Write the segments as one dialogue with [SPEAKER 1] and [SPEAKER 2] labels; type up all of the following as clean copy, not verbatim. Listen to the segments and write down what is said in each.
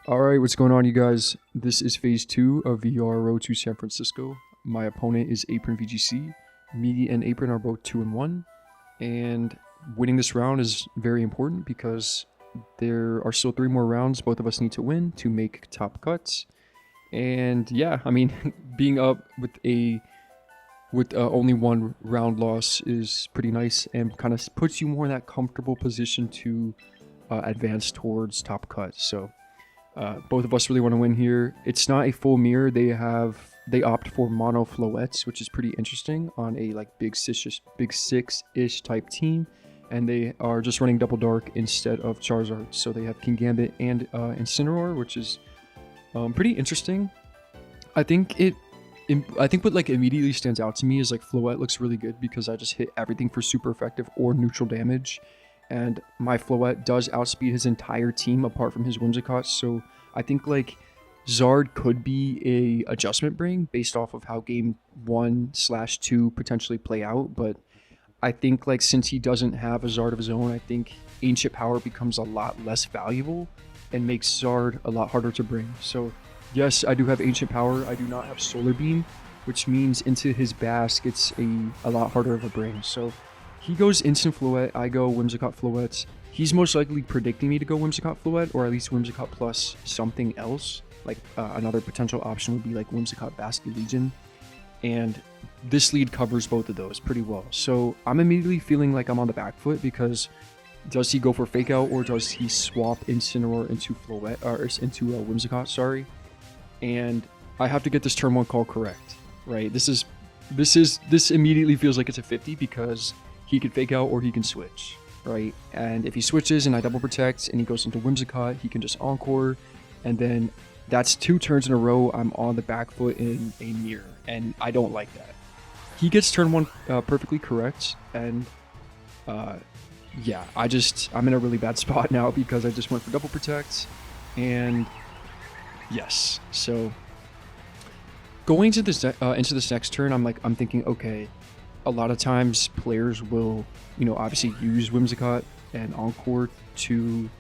[SPEAKER 1] Alright, what's going on, you guys? This is phase 2 of VR Road to San Francisco. My opponent is ApronVGC. Me and Apron are both 2-1, and winning this round is very important because there are still 3 more rounds both of us need to win to make top cuts. And yeah, I mean, being up with only 1 round loss is pretty nice and kind of puts you more in that comfortable position to advance towards top cuts. So both of us really want to win here. It's not a full mirror. They opt for mono floettes, which is pretty interesting on a like big six-ish type team, and they are just running double dark instead of Charizard. So they have King Gambit and Incineroar, which is pretty interesting. I think what like immediately stands out to me is like Floette looks really good because I just hit everything for super effective or neutral damage. And my Floette does outspeed his entire team apart from his Whimsicott, so I think like Zard could be a adjustment bring based off of how game 1/2 potentially play out, but I think like since he doesn't have a Zard of his own, I think Ancient Power becomes a lot less valuable and makes Zard a lot harder to bring. So yes, I do have Ancient Power, I do not have Solar Beam, which means into his Basque it's a lot harder of a bring. So he goes Instant Floette, I go Whimsicott Floettes. He's most likely predicting me to go Whimsicott Floette, or at least Whimsicott plus something else. Like another potential option would be like Whimsicott Basque Legion. And this lead covers both of those pretty well. So I'm immediately feeling like I'm on the back foot because does he go for Fake Out or does he swap Incineroar into Floette, or into Whimsicott, sorry. And I have to get this turn 1 call correct, right? This immediately feels like it's a 50 because he can Fake Out or he can switch, right? And if he switches and I double protect and he goes into Whimsicott, he can just Encore, and then that's 2 turns in a row I'm on the back foot in a mirror, and I don't like that. He gets turn 1 perfectly correct, and yeah, I'm in a really bad spot now because I just went for double protect, and yes, so going into this next turn, I'm thinking, okay, a lot of times players will, obviously use Whimsicott and Encore to,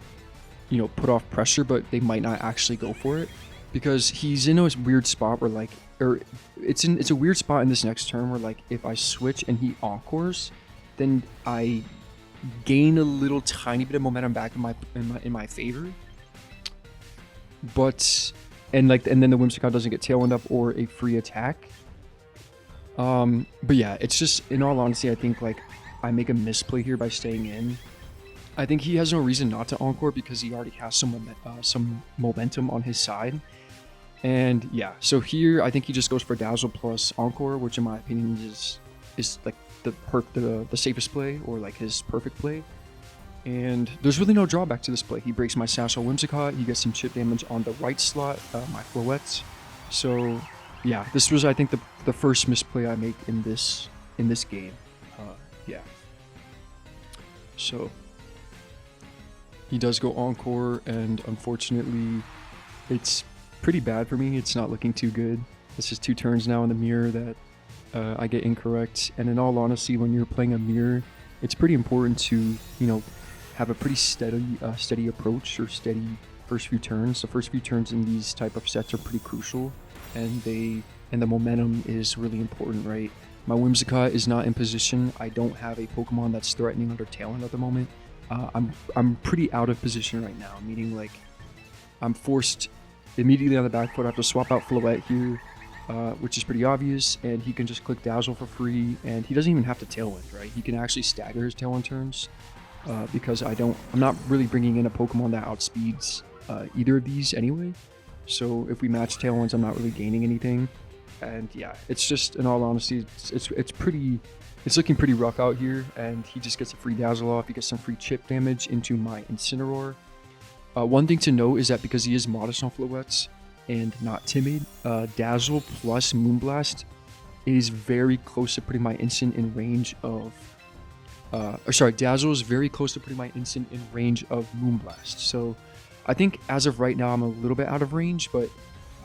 [SPEAKER 1] put off pressure, but they might not actually go for it because he's in a weird spot where it's a weird spot in this next turn where like if I switch and he Encores, then I gain a little tiny bit of momentum back in my favor. But and then the Whimsicott doesn't get Tailwind up or a free attack. But yeah, it's just, in all honesty, I think like I make a misplay here by staying in. I think he has no reason not to Encore because he already has some momentum on his side. And yeah, so here I think he just goes for Dazzle plus Encore, which in my opinion is like the safest play, or like his perfect play. And there's really no drawback to this play. He breaks my Sassel Whimsicott, he gets some chip damage on the right slot, my Floettes. So yeah, this was, I think, the first misplay I make in this game. Yeah. So he does go Encore, and unfortunately, it's pretty bad for me. It's not looking too good. It's just 2 turns now in the mirror that I get incorrect. And in all honesty, when you're playing a mirror, it's pretty important to have a pretty steady approach, or steady first few turns. The first few turns in these type of sets are pretty crucial. And the momentum is really important, right? My Whimsicott is not in position. I don't have a Pokemon that's threatening under Tailwind at the moment. I'm pretty out of position right now, meaning like I'm forced immediately on the back foot. I have to swap out Floette here, which is pretty obvious, and he can just click Dazzle for free, and he doesn't even have to Tailwind, right? He can actually stagger his Tailwind turns because I'm not really bringing in a Pokemon that outspeeds either of these anyway. So if we match Tailwinds, I'm not really gaining anything. And yeah, it's just, in all honesty, it's looking pretty rough out here. And he just gets a free Dazzle off. He gets some free chip damage into my Incineroar. One thing to note is that because he is modest on Floettes and not timid, Dazzle plus Moonblast is very close to putting my Instant in range of... Dazzle is very close to putting my Instant in range of Moonblast. So I think as of right now, I'm a little bit out of range, but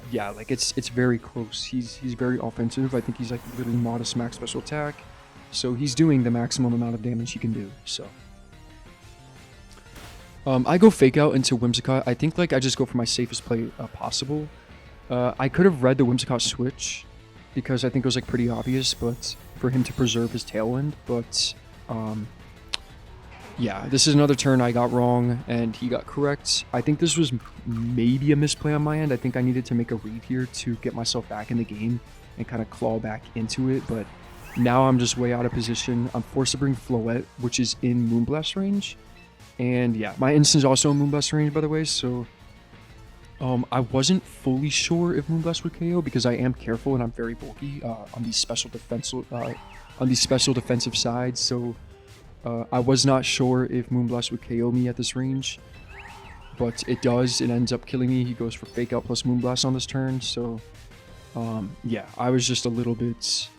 [SPEAKER 1] yeah, like it's very close. He's very offensive. I think he's like literally modest max special attack, so he's doing the maximum amount of damage he can do. So I go fake out into Whimsicott. I think like I just go for my safest play possible. I could have read the Whimsicott switch because I think it was like pretty obvious, but for him to preserve his Tailwind. But yeah, this is another turn I got wrong and he got correct. I think this was maybe a misplay on my end. I think I needed to make a read here to get myself back in the game and kind of claw back into it. But now I'm just way out of position. I'm forced to bring Floette, which is in Moonblast range. And yeah, my instant is also in Moonblast range, by the way. So I wasn't fully sure if Moonblast would KO because I am careful and I'm very bulky on these special defensive sides. So I was not sure if Moonblast would KO me at this range, but it does. It ends up killing me. He goes for Fake Out plus Moonblast on this turn. So yeah, I was just a little bit...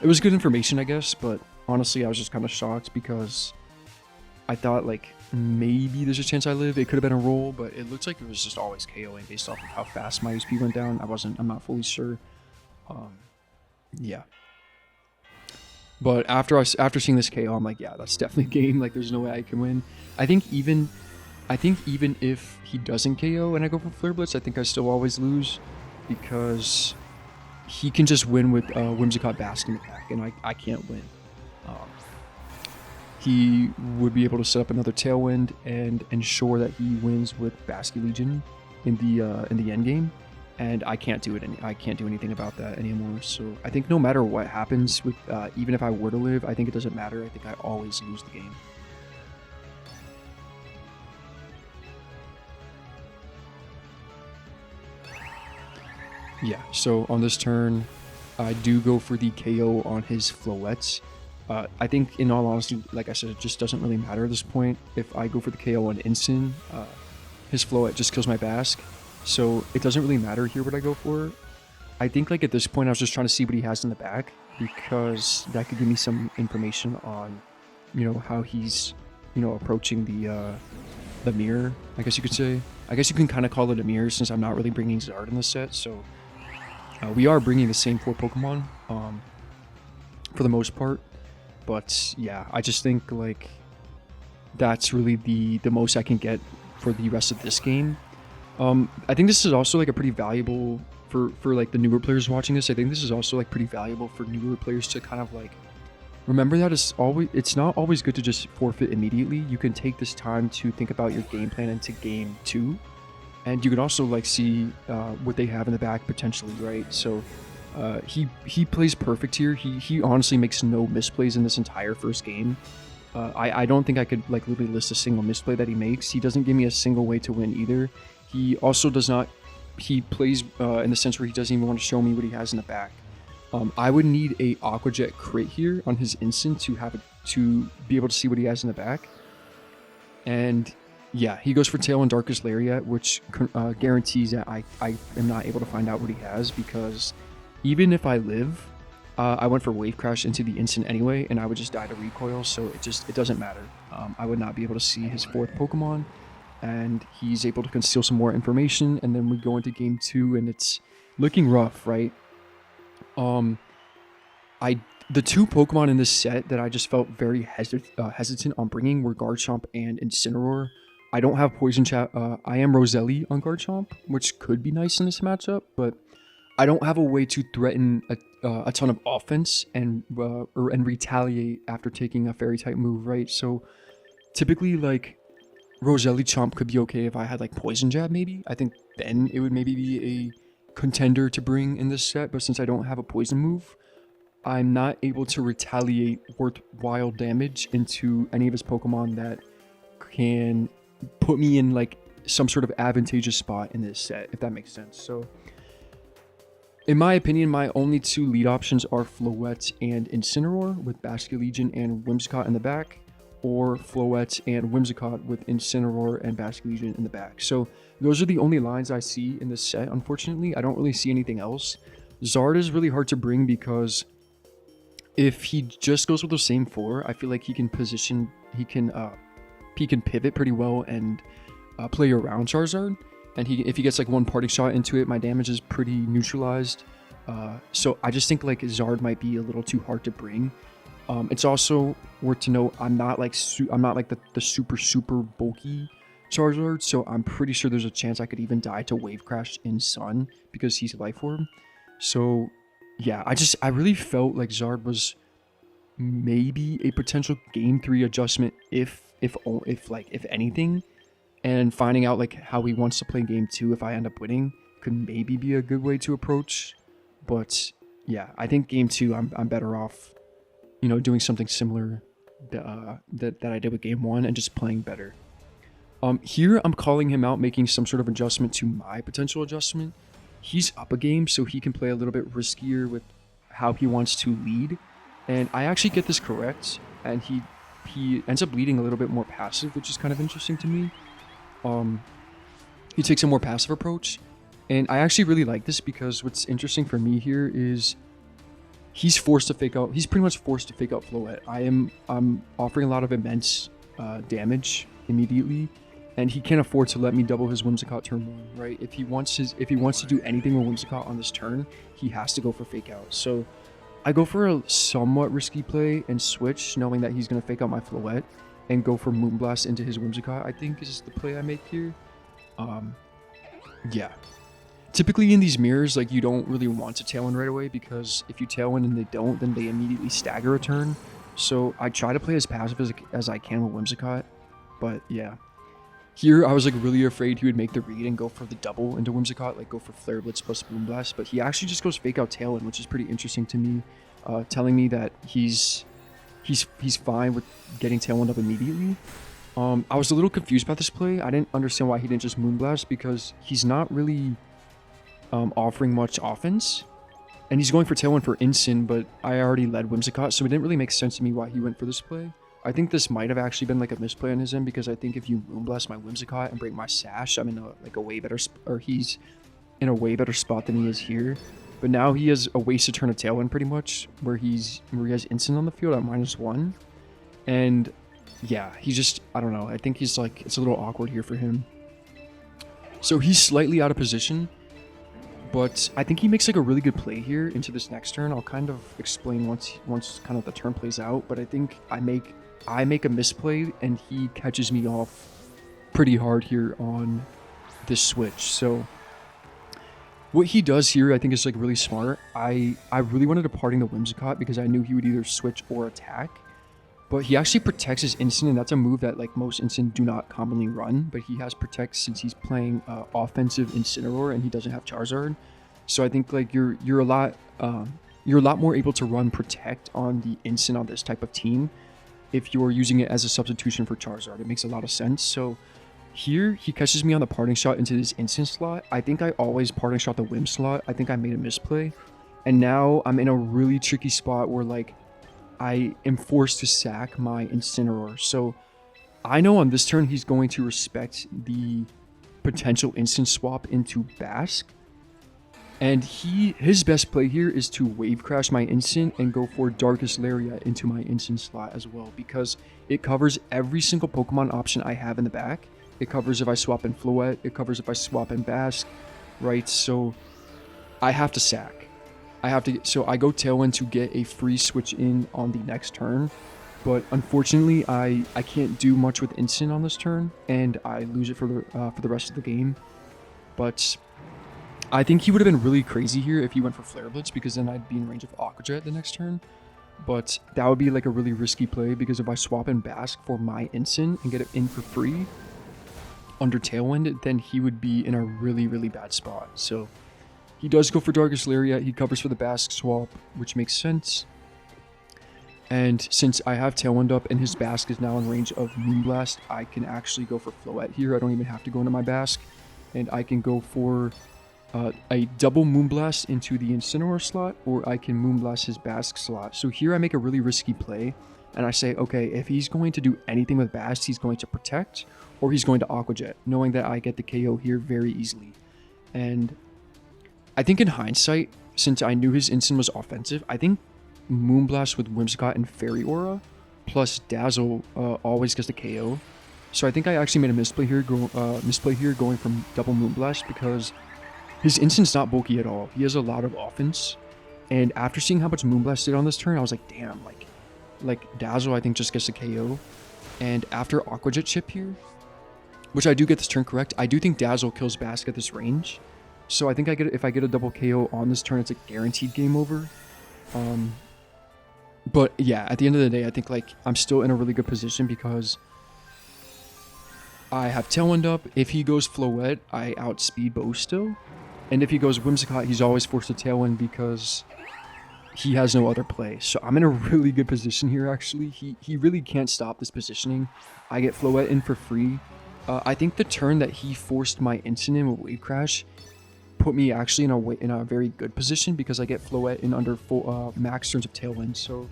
[SPEAKER 1] it was good information, I guess, but honestly, I was just kind of shocked because I thought like maybe there's a chance I live. It could have been a roll, but it looks like it was just always KOing based off of how fast my HP went down. I'm not fully sure. Yeah. But after seeing this KO, I'm like, yeah, that's definitely game. Like, there's no way I can win. I think even if he doesn't KO and I go for Flare Blitz, I think I still always lose because he can just win with Whimsicott basking attack, and I can't win. He would be able to set up another Tailwind and ensure that he wins with Basky Legion in the end game, and I can't do it. I can't do anything about that anymore. So I think no matter what happens, with even if I were to live, I think it doesn't matter. I think I always lose the game. Yeah. So on this turn, I do go for the KO on his Floettes. I think, in all honesty, like I said, it just doesn't really matter at this point. If I go for the KO on Instant, his Floette just kills my Bask. So it doesn't really matter here what I go for. I think, like, at this point, I was just trying to see what he has in the back, because that could give me some information on, you know, how he's, you know, approaching the mirror, I guess you could say. I guess you can kind of call it a mirror, since I'm not really bringing Zard in the set, so we are bringing the same 4 Pokemon, for the most part. But yeah, I just think like that's really the most I can get for the rest of this game. I think this is also like a pretty valuable for like the newer players watching this. I think this is also like pretty valuable for newer players to kind of like remember that it's not always good to just forfeit immediately. You can take this time to think about your game plan into game 2, and you can also like see what they have in the back potentially, right? So he plays perfect here. He honestly makes no misplays in this entire first game. I don't think I could like literally list a single misplay that he makes. He doesn't give me a single way to win either. He also does not. He plays in the sense where he doesn't even want to show me what he has in the back. I would need a Aqua Jet crit here on his instant to be able to see what he has in the back. And yeah, he goes for Tailwind Darkest Lariat, which guarantees that I am not able to find out what he has, because even if I live, I went for Wave Crash into the instant anyway, and I would just die to Recoil, so it doesn't matter. I would not be able to see his 4th Pokemon, and he's able to conceal some more information, and then we go into game 2, and it's looking rough, right? The 2 Pokemon in this set that I just felt very hesitant on bringing were Garchomp and Incineroar. I don't have Poison Chat. I am Roselli on Garchomp, which could be nice in this matchup, but I don't have a way to threaten a ton of offense and retaliate after taking a Fairy type move, right? So typically, like, Roselli Chomp could be okay if I had like Poison Jab, maybe. I think then it would maybe be a contender to bring in this set, but since I don't have a poison move, I'm not able to retaliate worthwhile damage into any of his Pokemon that can put me in like some sort of advantageous spot in this set, if that makes sense. So in my opinion, my only 2 lead options are Floette and Incineroar with Basky Legion and Whimsicott in the back, or Floette and Whimsicott with Incineroar and Basky Legion in the back. So those are the only lines I see in this set, unfortunately. I don't really see anything else. Zard is really hard to bring because if he just goes with the same 4, I feel like he can pivot pretty well and play around Charizard. And if he gets like 1 parting shot into it, my damage is pretty neutralized. So I just think like Zard might be a little too hard to bring. It's also worth to note I'm not like the super bulky Charizard, so I'm pretty sure there's a chance I could even die to Wave Crash in Sun because he's Life Orb. So yeah, I really felt like Zard was maybe a potential Game 3 adjustment if anything, and finding out like how he wants to play Game 2 if I end up winning could maybe be a good way to approach. But yeah, I think Game 2 I'm better off, you know, doing something similar that I did with Game 1 and just playing better. Here I'm calling him out, making some sort of adjustment to my potential adjustment. He's up a game, so he can play a little bit riskier with how he wants to lead. And I actually get this correct, and he ends up leading a little bit more passive, which is kind of interesting to me. He takes a more passive approach, and I actually really like this because what's interesting for me here is he's forced to fake out. He's pretty much forced to fake out Floette. I'm offering a lot of immense damage immediately, and he can't afford to let me double his Whimsicott turn 1, right? If he wants to do anything with Whimsicott on this turn, he has to go for fake out. So I go for a somewhat risky play and switch, knowing that he's going to fake out my Floette and go for Moonblast into his Whimsicott, I think is the play I make here. Yeah. Typically in these mirrors, like, you don't really want to Tailwind right away, because if you Tailwind and they don't, then they immediately stagger a turn. So I try to play as passive as I can with Whimsicott, but yeah. Here, I was like really afraid he would make the read and go for the double into Whimsicott, like go for Flare Blitz plus Moonblast, but he actually just goes fake out Tailwind, which is pretty interesting to me, telling me that he's fine with getting Tailwind up immediately. I was a little confused about this play. I didn't understand why he didn't just Moonblast, because he's not really offering much offense, and he's going for Tailwind for Instant, but I already led Whimsicott, so it didn't really make sense to me why he went for this play. I think this might have actually been like a misplay on his end, because I think if you Moonblast my Whimsicott and break my Sash, I'm in a way better he's in a way better spot than he is here. But now he has a wasted turn of Tailwind pretty much, where he has Instant on the field at -1, and yeah, he's just, I don't know. I think he's like, it's a little awkward here for him. So he's slightly out of position, but I think he makes like a really good play here into this next turn. I'll kind of explain once kind of the turn plays out, but I think I make a misplay and he catches me off pretty hard here on this switch. So what he does here, I think, is like really smart. I really wanted to parting the Whimsicott because I knew he would either switch or attack, but he actually protects his Instant, and that's a move that like most Instant do not commonly run, but he has Protect since he's playing offensive Incineroar and he doesn't have Charizard. So I think like you're a lot more able to run Protect on the Instant on this type of team if you're using it as a substitution for Charizard. It makes a lot of sense. So here he catches me on the parting shot into this Instant slot. I think I always parting shot the Whim slot. I think I made a misplay, and now I'm in a really tricky spot where like I am forced to sack my Incineroar. So I know on this turn he's going to respect the potential Instant swap into Basque, and his best play here is to Wave Crash my Instant and go for Darkest Lariat into my Instant slot as well, because it covers every single Pokemon option I have in the back. It covers if I swap in Floette, it covers if I swap in Basque, right? So I have to sack. So I go Tailwind to get a free switch in on the next turn, but unfortunately I can't do much with Instant on this turn, and I lose it for the rest of the game. But I think he would have been really crazy here if he went for Flare Blitz, because then I'd be in range of Aqua Jet the next turn. But that would be like a really risky play, because if I swap in Basque for my Instant and get it in for free under Tailwind, then he would be in a really, really bad spot. So he does go for Darkest Lariat. He covers for the Basque swap, which makes sense. And since I have Tailwind up and his Basque is now in range of Moonblast, I can actually go for Floette here. I don't even have to go into my Basque, and I can go for a double Moonblast into the Incineroar slot, or I can Moonblast his Basque slot. So here I make a really risky play, and I say, okay, if he's going to do anything with Basque, he's going to Protect, or he's going to Aqua Jet, knowing that I get the KO here very easily. And I think in hindsight, since I knew his Instant was offensive, I think Moonblast with Whimsicott and Fairy Aura plus Dazzle always gets the KO. So I think I actually made a misplay here going from double Moonblast, because his Instant's not bulky at all. He has a lot of offense, and after seeing how much Moonblast did on this turn, I was like, damn, like Dazzle, I think just gets a KO. And after Aqua Jet chip here, which I do get this turn correct, I do think Dazzle kills Bask at this range. So I think if I get a double KO on this turn, it's a guaranteed game over. But yeah, at the end of the day, I think like I'm still in a really good position because I have Tailwind up. If he goes Floette, I outspeed Bo still. And if he goes Whimsicott, he's always forced to Tailwind because he has no other play. So I'm in a really good position here, actually. He really can't stop this positioning. I get Floette in for free. I think the turn that he forced my instant in with Wave Crash put me actually in a very good position because I get Floette in under full max turns of Tailwind. So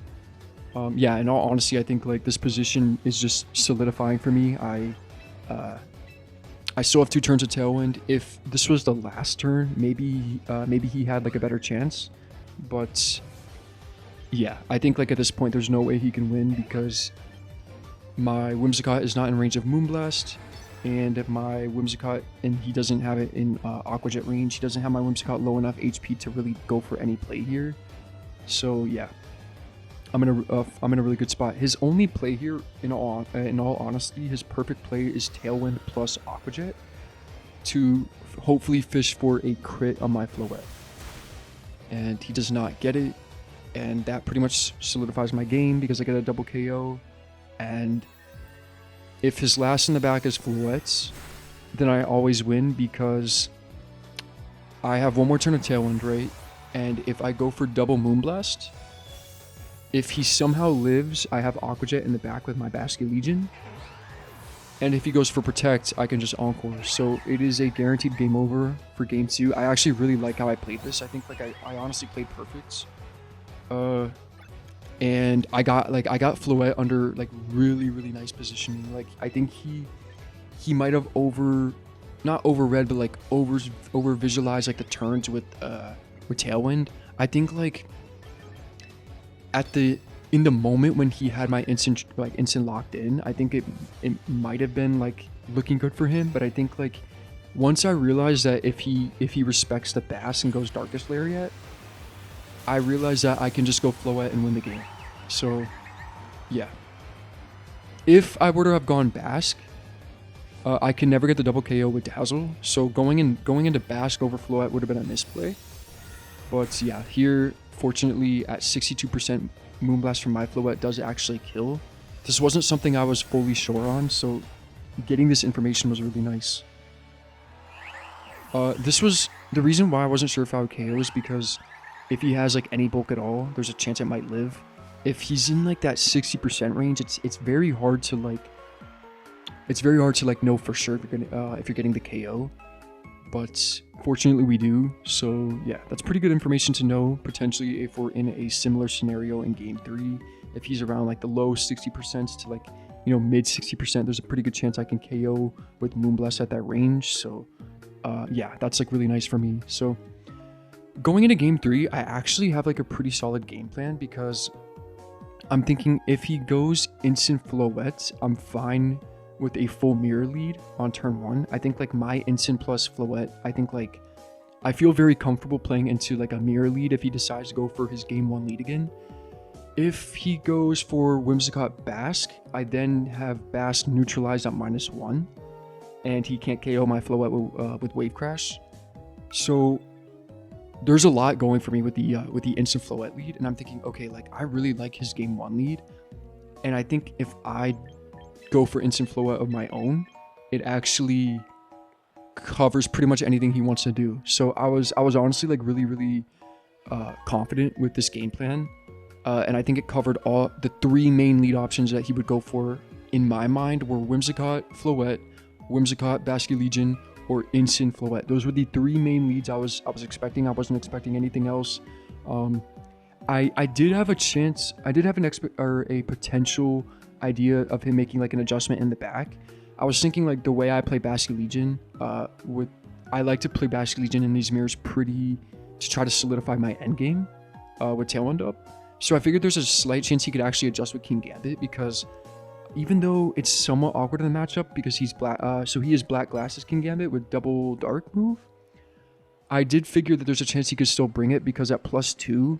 [SPEAKER 1] yeah, in all honesty, I think like this position is just solidifying for me. I still have 2 turns of Tailwind. If this was the last turn, maybe he had like a better chance. But yeah, I think like at this point, there's no way he can win because my Whimsicott is not in range of Moonblast. And my Whimsicott, and he doesn't have it in Aqua Jet range. He doesn't have my Whimsicott low enough HP to really go for any play here. So yeah, I'm in a really good spot. His only play here, in all honesty, his perfect play is Tailwind plus Aqua Jet to hopefully fish for a crit on my Floette. And he does not get it, and that pretty much solidifies my game because I get a double KO. And if his last in the back is Floettes, then I always win because I have 1 more turn of Tailwind, right? And if I go for double Moonblast, if he somehow lives, I have Aqua Jet in the back with my Basket Legion. And if he goes for Protect, I can just Encore. So it is a guaranteed game over for game 2. I actually really like how I played this. I think like I honestly played perfect. And I got Floette under like really nice positioning. Like I think he might have not overread, but like over visualized like the turns with Tailwind. I think like in the moment when he had my instant locked in, I think it might have been like looking good for him. But I think like once I realized that if he respects the Bass and goes Darkest Lariat, I realized that I can just go Floette and win the game. So, yeah. If I were to have gone Bask, I can never get the double KO with Dazzle. So going into Bask over Floette would have been a misplay. But yeah, here, fortunately, at 62% Moonblast from my Floette does actually kill. This wasn't something I was fully sure on, so getting this information was really nice. This was the reason why I wasn't sure if I would KO is because if he has like any bulk at all, there's a chance it might live. If he's in like that 60% range, it's very hard to like know for sure if you're getting the KO. But fortunately we do. So yeah, that's pretty good information to know potentially if we're in a similar scenario in game 3. If he's around like the low 60% to like, you know, mid 60%, there's a pretty good chance I can KO with Moonblast at that range. So yeah, that's like really nice for me. So going into game 3, I actually have like a pretty solid game plan because I'm thinking if he goes instant Floette, I'm fine with a full mirror lead on turn 1. I think like my instant plus Floette, I think like I feel very comfortable playing into like a mirror lead if he decides to go for his game 1 lead again. If he goes for Whimsicott Bask, I then have Bask neutralized at -1, and he can't KO my Floette with Wave Crash. So there's a lot going for me with the instant Floette lead, and I'm thinking, okay, like I really like his game 1 lead, and I think if I go for instant Floette of my own, it actually covers pretty much anything he wants to do. So I was honestly like really confident with this game plan, and I think it covered all the 3 main lead options that he would go for in my mind were Whimsicott Floette, Whimsicott Basket Legion, or instant Floette. Those were the 3 main leads I was expecting. I wasn't expecting anything else. I did have a chance. I did have a potential idea of him making like an adjustment in the back. I was thinking like the way I play Basket Legion, I like to play Basket Legion in these mirrors to try to solidify my endgame with Tailwind up. So I figured there's a slight chance he could actually adjust with King Gambit, because even though it's somewhat awkward in the matchup because he's black, so he is Black Glasses King Gambit with double dark move, I did figure that there's a chance he could still bring it because at +2,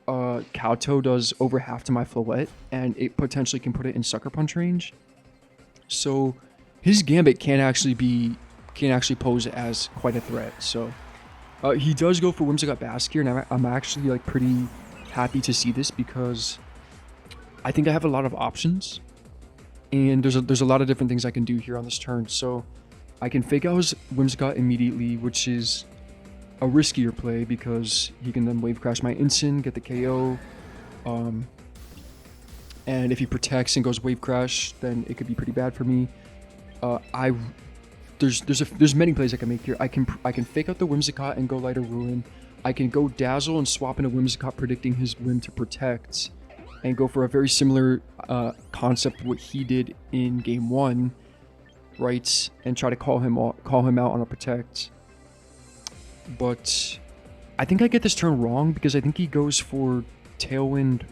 [SPEAKER 1] Kowtow does over half to my Floette, and it potentially can put it in Sucker Punch range. So his Gambit can actually pose as quite a threat. So he does go for Whimsicott Bask here, and I'm actually like pretty happy to see this because I think I have a lot of options, and there's a lot of different things I can do here on this turn. So I can fake out his Whimsicott immediately, which is a riskier play because he can then Wave Crash my Instant, get the KO. And if he protects and goes Wave Crash, then it could be pretty bad for me. There's many plays I can make here. I can fake out the Whimsicott and go Lighter Ruin. I can go Dazzle and swap into Whimsicott, predicting his Whim to protect, and go for a very similar concept what he did in game 1, right? And try to call him out on a protect. But I think I get this turn wrong because I think he goes for Tailwind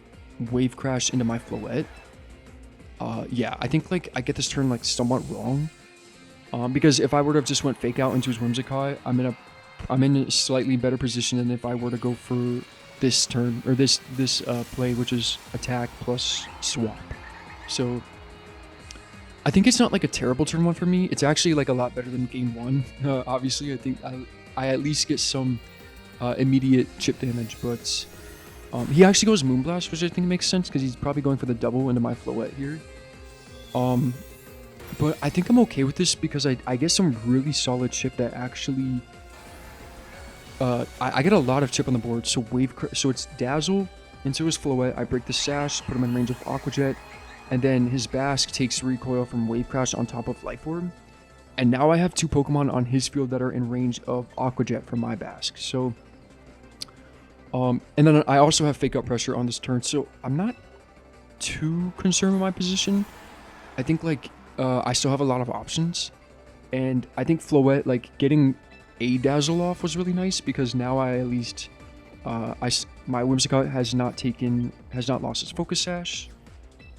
[SPEAKER 1] Wave Crash into my Floette. Yeah, I think like I get this turn like somewhat wrong. Because if I were to have just went Fake Out into his Whimsicott, I'm in a slightly better position than if I were to go for this turn or this play, which is attack plus swap. So I think it's not like a terrible turn 1 for me. It's actually like a lot better than game 1. Obviously, I think I at least get some immediate chip damage, but he actually goes Moonblast, which I think makes sense because he's probably going for the double into my Floette here. But I think I'm okay with this because I get some really solid chip that actually I get a lot of chip on the board. So so it's Dazzle into his Floette. I break the Sash, put him in range of Aqua Jet, and then his Bask takes recoil from Wave Crash on top of Life Orb. And now I have 2 Pokemon on his field that are in range of Aqua Jet from my Bask. So, and then I also have Fake Out Pressure on this turn, so I'm not too concerned with my position. I think like I still have a lot of options, and I think Floette, like getting a Dazzle off was really nice because now I at least my Whimsicott has not lost its Focus Sash,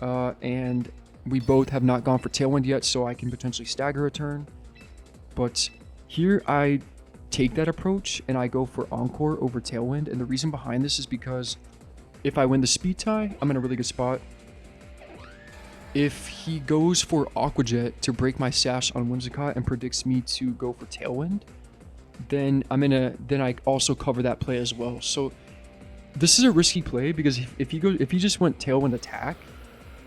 [SPEAKER 1] and we both have not gone for Tailwind yet, so I can potentially stagger a turn. But here I take that approach and I go for Encore over Tailwind, and the reason behind this is because if I win the speed tie, I'm in a really good spot. If he goes for Aqua Jet to break my Sash on Whimsicott and predicts me to go for Tailwind, then I also cover that play as well. So this is a risky play because if he just went Tailwind attack,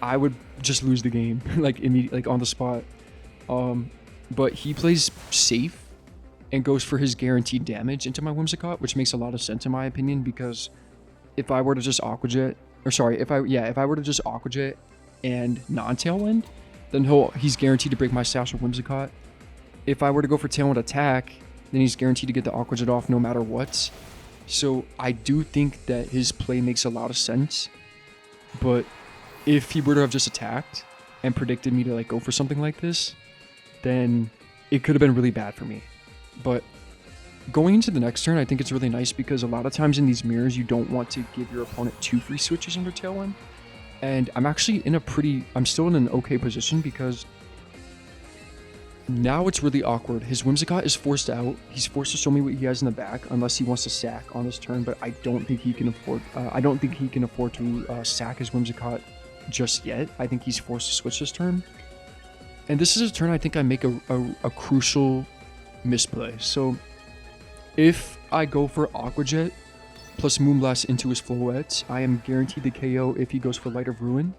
[SPEAKER 1] I would just lose the game like immediately, like on the spot. But he plays safe and goes for his guaranteed damage into my Whimsicott, which makes a lot of sense in my opinion because if I were to just Aqua Jet, or sorry, if I were to just Aqua Jet and non-Tailwind, then he's guaranteed to break my Sash with Whimsicott. If I were to go for Tailwind attack, then he's guaranteed to get the Aqua Jet off no matter what. So I do think that his play makes a lot of sense, but if he were to have just attacked and predicted me to like go for something like this, then it could have been really bad for me. But going into the next turn, I think it's really nice because a lot of times in these mirrors, you don't want to give your opponent 2 free switches under Tailwind. And I'm actually I'm still in an okay position because now it's really awkward. His Whimsicott is forced out. He's forced to show me what he has in the back unless he wants to sack on this turn, but I don't think he can afford to sack his Whimsicott just yet. I think he's forced to switch this turn. And this is a turn I think I make a crucial misplay. So if I go for Aqua Jet plus Moonblast into his Floette, I am guaranteed the KO if he goes for Light of Ruin.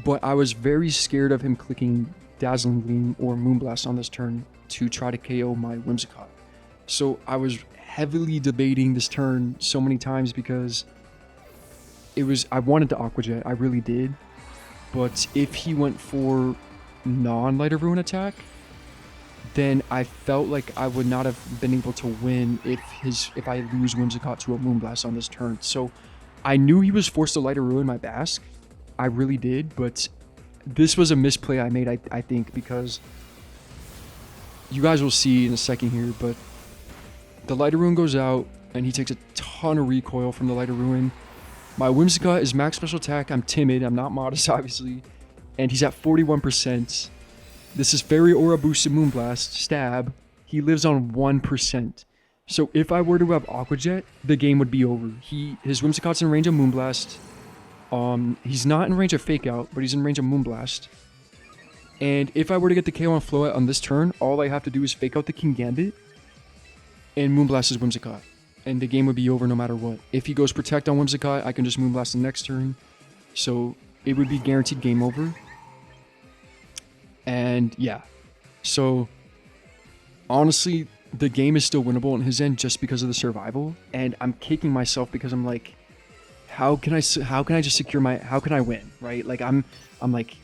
[SPEAKER 1] But I was very scared of him clicking Dazzling Gleam or Moonblast on this turn to try to KO my Whimsicott. So I was heavily debating this turn so many times because I wanted to Aqua Jet, I really did. But if he went for non-Light of Ruin attack, then I felt like I would not have been able to win if I lose Whimsicott to a Moonblast on this turn. So I knew he was forced to Light of Ruin my Bask. I really did, but this was a misplay I made, I think, because you guys will see in a second here, but the Light of Ruin goes out, and he takes a ton of recoil from the Light of Ruin. My Whimsicott is max special attack. I'm timid. I'm not modest, obviously. And he's at 41%. This is Fairy Aura boosted Moonblast. Stab. He lives on 1%. So if I were to have Aqua Jet, the game would be over. His Whimsicott's in range of Moonblast. He's not in range of Fake Out, but he's in range of Moonblast. And if I were to get the KO on Floette on this turn, all I have to do is Fake Out the King Gambit and Moonblast his Whimsicott. And the game would be over no matter what. If he goes Protect on Whimsicott, I can just Moonblast the next turn. So it would be guaranteed game over. And yeah. So honestly, the game is still winnable on his end just because of the survival. And I'm kicking myself because I'm like, how can I just secure how can I win, right? Like I'm like,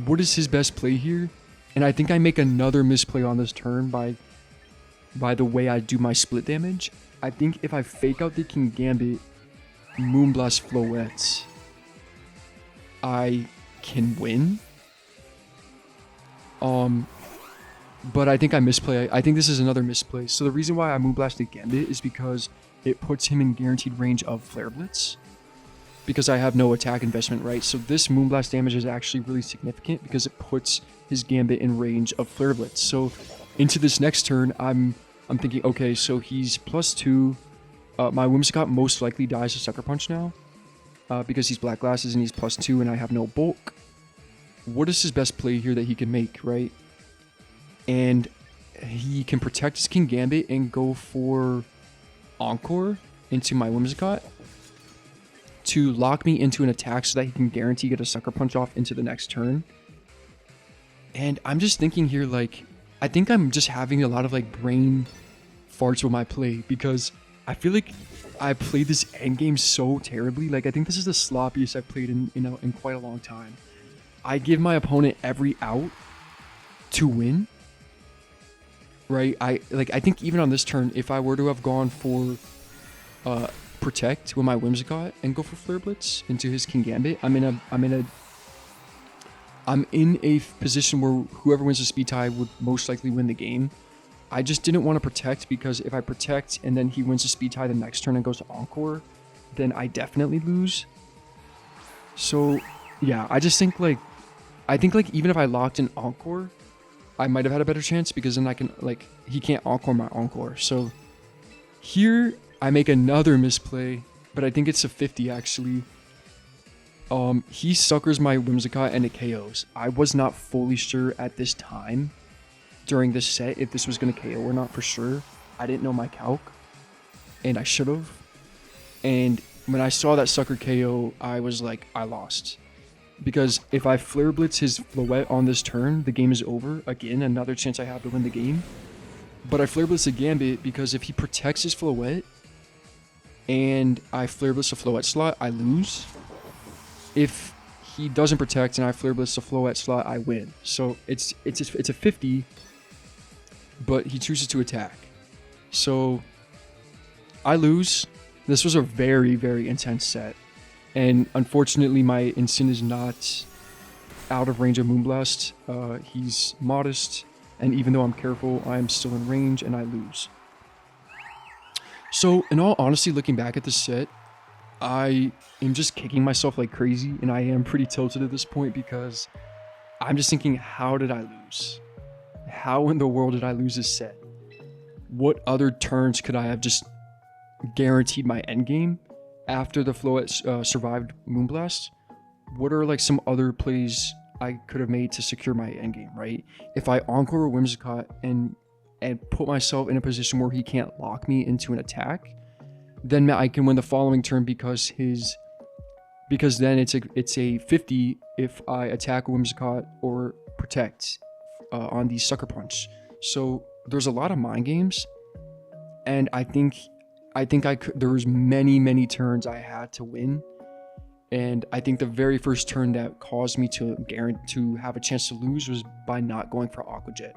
[SPEAKER 1] what is his best play here? And I think I make another misplay on this turn by the way I do my split damage. I think if I Fake Out the King Gambit, Moonblast Floettes, I can win. But I think I misplay. I think this is another misplay. So the reason why I Moonblasted Gambit is because it puts him in guaranteed range of Flare Blitz. Because I have no attack investment, right? So this Moonblast damage is actually really significant because it puts his Gambit in range of Flare Blitz. So into this next turn, I'm thinking, okay, so he's +2. My Whimsicott most likely dies to Sucker Punch now. Because he's Black Glasses and he's +2 and I have no bulk. What is his best play here that he can make, right? And he can protect his King Gambit and go for Encore into my Whimsicott to lock me into an attack so that he can guarantee get a Sucker Punch off into the next turn. And I'm just thinking here, like, I think I'm just having a lot of like brain farts with my play because I feel like I played this endgame so terribly. Like, I think this is the sloppiest I've played in quite a long time. I give my opponent every out to win. Right? I think even on this turn, if I were to have gone for Protect with my Whimsicott and go for Flare Blitz into his King Gambit, I'm in a position where whoever wins the speed tie would most likely win the game. I just didn't want to Protect because if I Protect and then he wins the speed tie the next turn and goes to Encore, then I definitely lose. So yeah, I think even if I locked in Encore, I might have had a better chance because then I can, like, he can't Encore my Encore. So here I make another misplay, but I think it's a 50 actually. He suckers my Whimsicott and it KOs. I was not fully sure at this time during this set if this was going to KO or not for sure. I didn't know my calc, and I should have. And when I saw that sucker KO, I was like, I lost. Because if I Flare Blitz his Floette on this turn, the game is over. Again, another chance I have to win the game. But I Flare Blitz the Gambit because if he protects his Floette and I Flare Blitz the Floette slot, I lose. If he doesn't protect and I Flare Blitz the Floette slot, I win. So it's a 50, but he chooses to attack. So I lose. This was a very, very intense set. And unfortunately, my Instant is not out of range of Moonblast. He's modest, and even though I'm careful, I am still in range, and I lose. So, in all honesty, looking back at this set, I am just kicking myself like crazy, and I am pretty tilted at this point because I'm just thinking, how did I lose? How in the world did I lose this set? What other turns could I have just guaranteed my endgame? After the Floette survived Moonblast, what are like some other plays I could have made to secure my endgame, right? If I Encore Whimsicott and put myself in a position where he can't lock me into an attack, then I can win the following turn because then it's a 50 if I attack Whimsicott or Protect on the Sucker Punch. So there's a lot of mind games, and I think there was many turns I had to win, and I think the very first turn that caused me to have a chance to lose was by not going for Aqua Jet.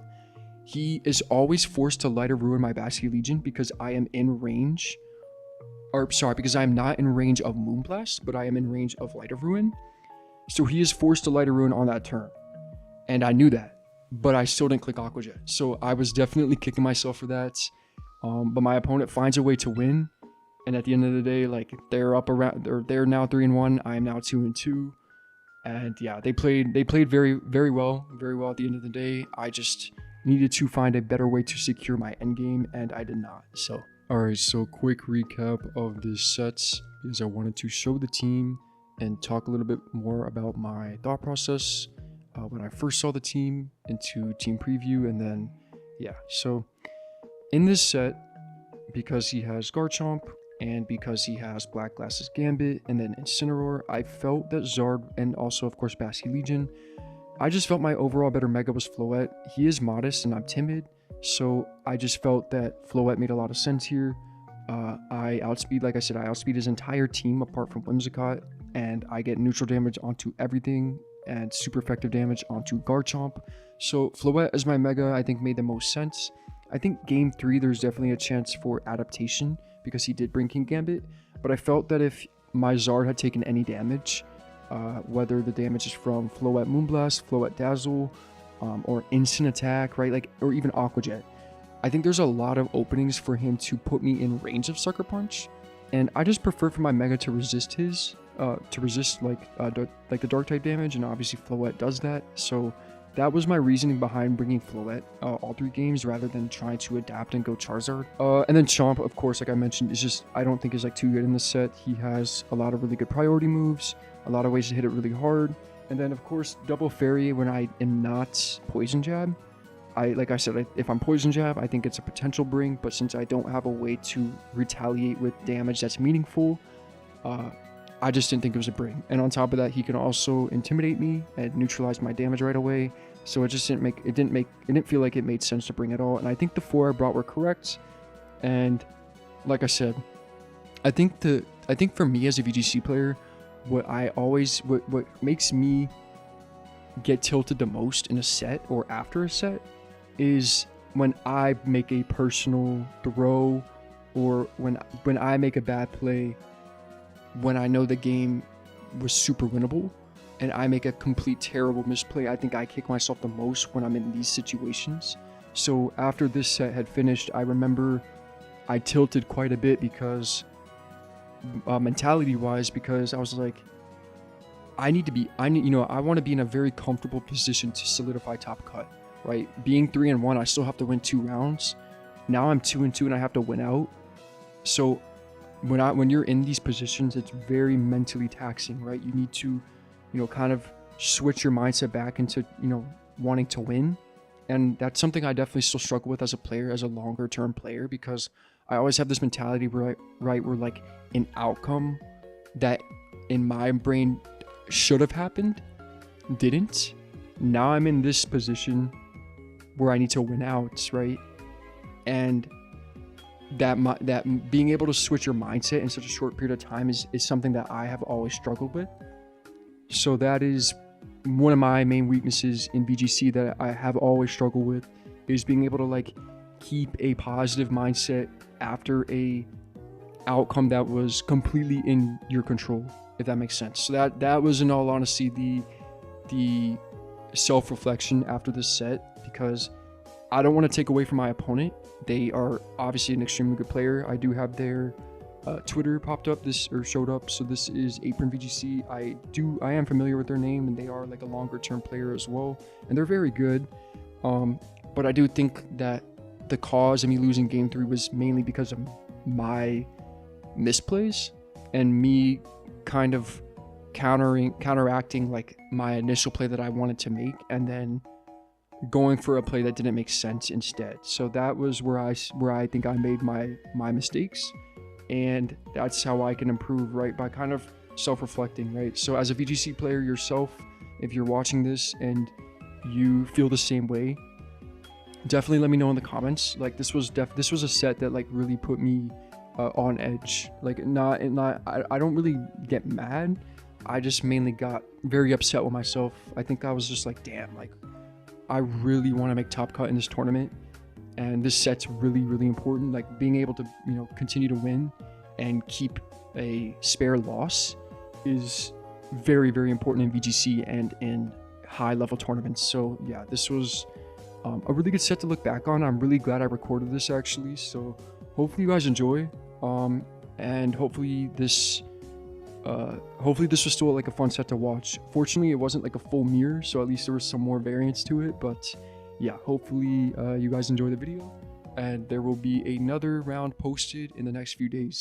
[SPEAKER 1] He is always forced to Light of Ruin my Bastion Legion because I am in range, because I am not in range of Moonblast, but I am in range of Light of Ruin. So he is forced to Light of Ruin on that turn, and I knew that, but I still didn't click Aqua Jet. So I was definitely kicking myself for that. But my opponent finds a way to win, and at the end of the day, like, they're now 3-1. I am now 2-2, and yeah, they played very, very well at the end of the day. needed to find a better way to secure my endgame, and I did not. So, alright, so quick recap of the sets, because I wanted to show the team and talk a little bit more about my thought process when I first saw the team into team preview, and then, yeah. So, in this set, because he has Garchomp, and because he has Black Glasses Gambit, and then Incineroar, I felt that Zard, and also, of course, Basky Legion, I just felt my overall better Mega was Floette. He is modest, and I'm timid, so I just felt that Floette made a lot of sense here. I outspeed, like I said, I outspeed his entire team apart from Whimsicott, and I get neutral damage onto everything, and super effective damage onto Garchomp. So Floette as my Mega, I think, made the most sense. I think Game 3, there's definitely a chance for adaptation, because he did bring King Gambit, but I felt that if my Zard had taken any damage, whether the damage is from Floette Moonblast, Floette Dazzle, or Instant Attack, right, like, or even Aqua Jet, I think there's a lot of openings for him to put me in range of Sucker Punch, and I just prefer for my Mega to resist his, the Dark type damage, and obviously Floette does that. So that was my reasoning behind bringing Floette all 3 games rather than trying to adapt and go Charizard. And then Chomp, of course, like I mentioned, is just, I don't think is like too good in this set. He has a lot of really good priority moves, a lot of ways to hit it really hard. And then, of course, Double Fairy when I am not Poison Jab. Like I said, if I'm Poison Jab, I think it's a potential bring, but since I don't have a way to retaliate with damage that's meaningful, I just didn't think it was a bring. And on top of that, he can also intimidate me and neutralize my damage right away. So it just didn't feel like it made sense to bring at all. And I think the 4 I brought were correct. And like I said, I think for me as a VGC player, what makes me get tilted the most in a set or after a set is when I make a personal throw, or when I make a bad play when I know the game was super winnable, and I make a complete terrible misplay. I think I kick myself the most when I'm in these situations. So after this set had finished, I remember I tilted quite a bit because mentality wise, because I was like, I want to be in a very comfortable position to solidify top cut, right? Being 3-1, I still have to win 2 rounds. Now I'm 2-2 and I have to win out. So when you're in these positions, it's very mentally taxing, right? You need to, kind of switch your mindset back into, wanting to win. And that's something I definitely still struggle with as a player, as a longer term player, because I always have this mentality where like an outcome that in my brain should have happened didn't. Now I'm in this position where I need to win out, right? And that being able to switch your mindset in such a short period of time is something that I have always struggled with. So that is one of my main weaknesses in VGC that I have always struggled with, is being able to like keep a positive mindset after a outcome that was completely in your control, if that makes sense. So that was, in all honesty, the self-reflection after this set, because I don't want to take away from my opponent. They are obviously an extremely good player. I do have their Twitter popped up showed up. So this is ApronVGC. I am familiar with their name, and they are like a longer term player as well, and they're very good. But I do think that the cause of me losing game 3 was mainly because of my misplays and me kind of counteracting like my initial play that I wanted to make, and then going for a play that didn't make sense instead. So that was where I think I made my mistakes, and that's how I can improve, right? By kind of self-reflecting, right? So as a VGC player yourself, if you're watching this and you feel the same way, definitely let me know in the comments. Like this was a set that like really put me on edge. Like I don't really get mad. I just mainly got very upset with myself. I think I was just like, damn, like I really want to make top cut in this tournament, and this set's really, really important. Like being able to, continue to win and keep a spare loss is very, very important in VGC and in high level tournaments. So yeah, this was a really good set to look back on. I'm really glad I recorded this actually. So hopefully you guys enjoy, and hopefully this was still like a fun set to watch. Fortunately, it wasn't like a full mirror, so at least there was some more variance to it. But yeah, hopefully you guys enjoy the video, and there will be another round posted in the next few days.